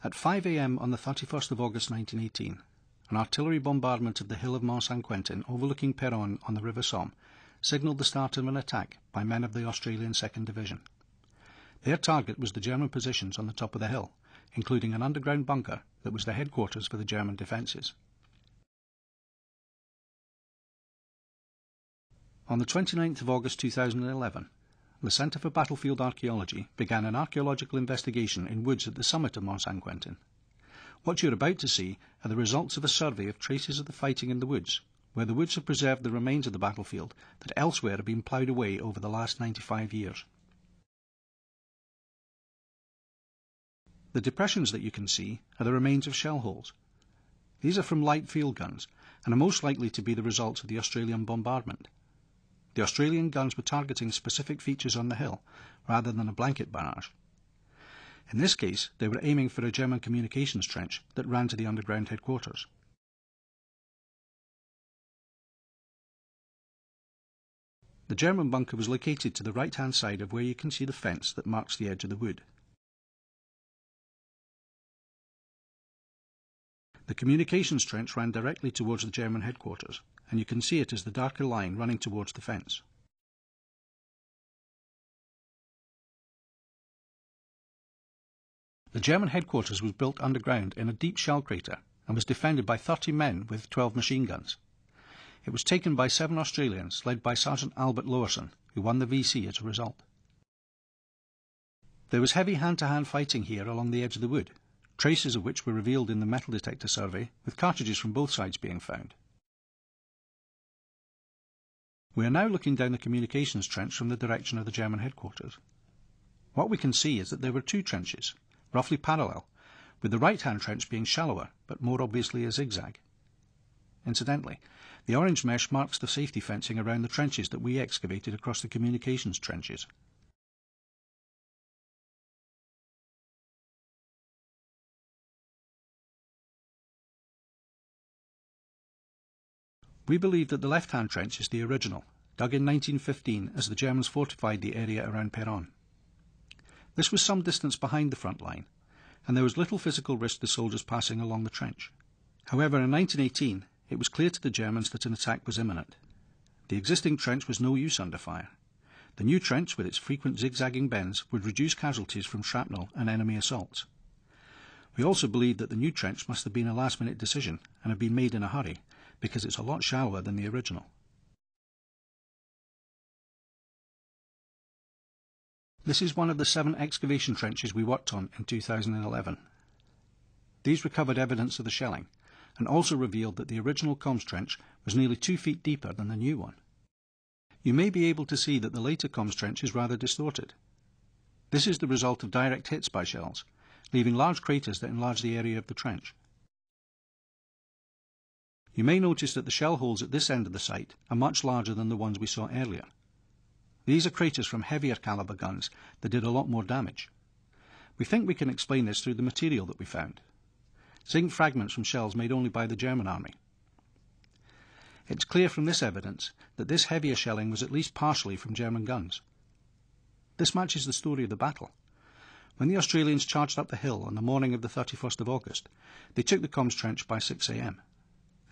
At 5 a.m. on the 31st of August 1918, an artillery bombardment of the hill of Mont Saint-Quentin overlooking Péronne on the River Somme signalled the start of an attack by men of the Australian 2nd Division. Their target was the German positions on the top of the hill, including an underground bunker that was the headquarters for the German defences. On the 29th of August 2011, the Centre for Battlefield Archaeology began an archaeological investigation in woods at the summit of Mont Saint-Quentin. What you're about to see are the results of a survey of traces of the fighting in the woods, where the woods have preserved the remains of the battlefield that elsewhere have been ploughed away over the last 95 years. The depressions that you can see are the remains of shell holes. These are from light field guns and are most likely to be the results of the Australian bombardment. The Australian guns were targeting specific features on the hill rather than a blanket barrage. In this case, they were aiming for a German communications trench that ran to the underground headquarters. The German bunker was located to the right-hand side of where you can see the fence that marks the edge of the wood. The communications trench ran directly towards the German headquarters, and you can see it as the darker line running towards the fence. The German headquarters was built underground in a deep shell crater and was defended by 30 men with 12 machine guns. It was taken by 7 Australians, led by Sergeant Albert Lowerson, who won the VC as a result. There was heavy hand-to-hand fighting here along the edge of the wood, traces of which were revealed in the metal detector survey, with cartridges from both sides being found. We are now looking down the communications trench from the direction of the German headquarters. What we can see is that there were 2 trenches, roughly parallel, with the right-hand trench being shallower, but more obviously a zigzag. Incidentally, the orange mesh marks the safety fencing around the trenches that we excavated across the communications trenches. We believe that the left-hand trench is the original, dug in 1915 as the Germans fortified the area around Péronne. This was some distance behind the front line, and there was little physical risk to soldiers passing along the trench. However, in 1918, it was clear to the Germans that an attack was imminent. The existing trench was no use under fire. The new trench, with its frequent zigzagging bends, would reduce casualties from shrapnel and enemy assaults. We also believe that the new trench must have been a last-minute decision and have been made in a hurry, because it's a lot shallower than the original. This is one of the 7 excavation trenches we worked on in 2011. These recovered evidence of the shelling, and also revealed that the original comms trench was nearly 2 feet deeper than the new one. You may be able to see that the later comms trench is rather distorted. This is the result of direct hits by shells, leaving large craters that enlarge the area of the trench. You may notice that the shell holes at this end of the site are much larger than the ones we saw earlier. These are craters from heavier caliber guns that did a lot more damage. We think we can explain this through the material that we found. Zinc fragments from shells made only by the German army. It's clear from this evidence that this heavier shelling was at least partially from German guns. This matches the story of the battle. When the Australians charged up the hill on the morning of the 31st of August, they took the comms trench by 6 a.m.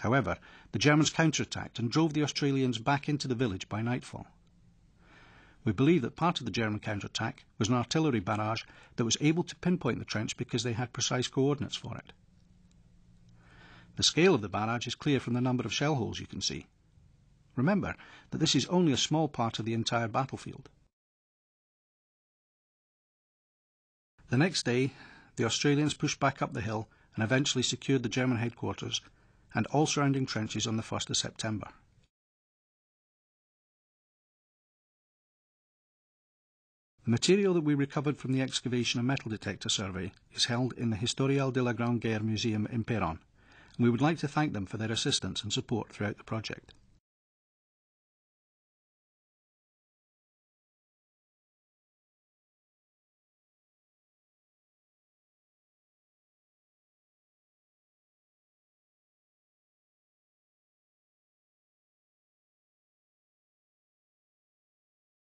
However, the Germans counterattacked and drove the Australians back into the village by nightfall. We believe that part of the German counterattack was an artillery barrage that was able to pinpoint the trench because they had precise coordinates for it. The scale of the barrage is clear from the number of shell holes you can see. Remember that this is only a small part of the entire battlefield. The next day, the Australians pushed back up the hill and eventually secured the German headquarters and all surrounding trenches on the 1st of September. The material that we recovered from the excavation and metal detector survey is held in the Historial de la Grande Guerre Museum in Péronne, and we would like to thank them for their assistance and support throughout the project.